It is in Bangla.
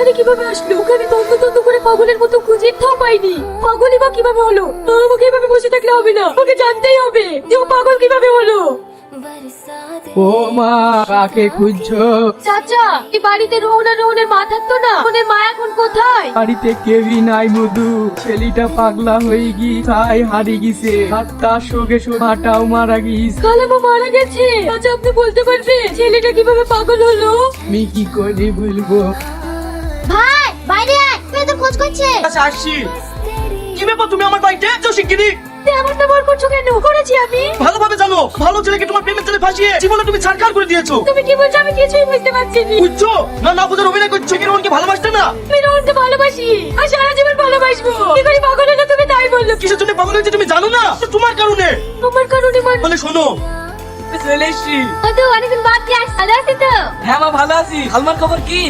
এখানে কিভাবে আসলো? ওকে আমি তন্ন তন্ন করে পাগলের মতো খুঁজে তাও পাইনি। পাগলই বা কিভাবে হলো? আমাকে এভাবে বসে থাকলে হবে না, ওকে জানতেই হবে যে ও পাগল কিভাবে হলো। ও মা, কাকে খুঁজছো? চাচা, এই বাড়িতে রোহনের মা থাকতো না? রোহনের মা এখন কোথায়? বাড়িতে কেউই নাই মধু। ছেলেটা পাগলা হয়ে গিয়ে হারিয়ে গেছে, আর তার সঙ্গে মাটাও মারা গিয়েছে। খালামা মারা গেছে? চাচা আপনি বলতে পারবেন ছেলেটা কিভাবে পাগল হলো? আমি কি করে বলবো? ভাই বাইরে আয়, তুই তো খোঁজ করছে। আচ্ছা আসছি। কি ব্যাপার, তুমি আমার বাড়িতে এসেছো শিগগিরই? এমন ব্যবহার করছো কেন? করেছি আমি? ভালোভাবে জানো, ভালো ছেলেকে তোমার প্রেমের জালে ফাঁসিয়ে জীবনে তুমি ছাড়খাড় করে দিয়েছো। তুমি কি বলছো? আমি কিছুই বুঝতে পারছি না। বুঝছো না? না বুঝার অভিনয় করছো কি? রোহনকে ভালোবাসতে না? আমি রোহনকে ভালোবাসি আর সারা জীবন ভালোবাসবো। কি করে পাগল হলো তুমি তাই বললো? কিসের জন্য পাগল হয়েছে তুমি জানো না? তোমার কারণে। তোমার কারণে মানে শোনো, চলে এসছি। ও তো অনেকদিন বাদ দিয়ে আসছিস, ভালো আছিস তো? হ্যাঁ মা, ভালো আছি। হালমার খবর কি?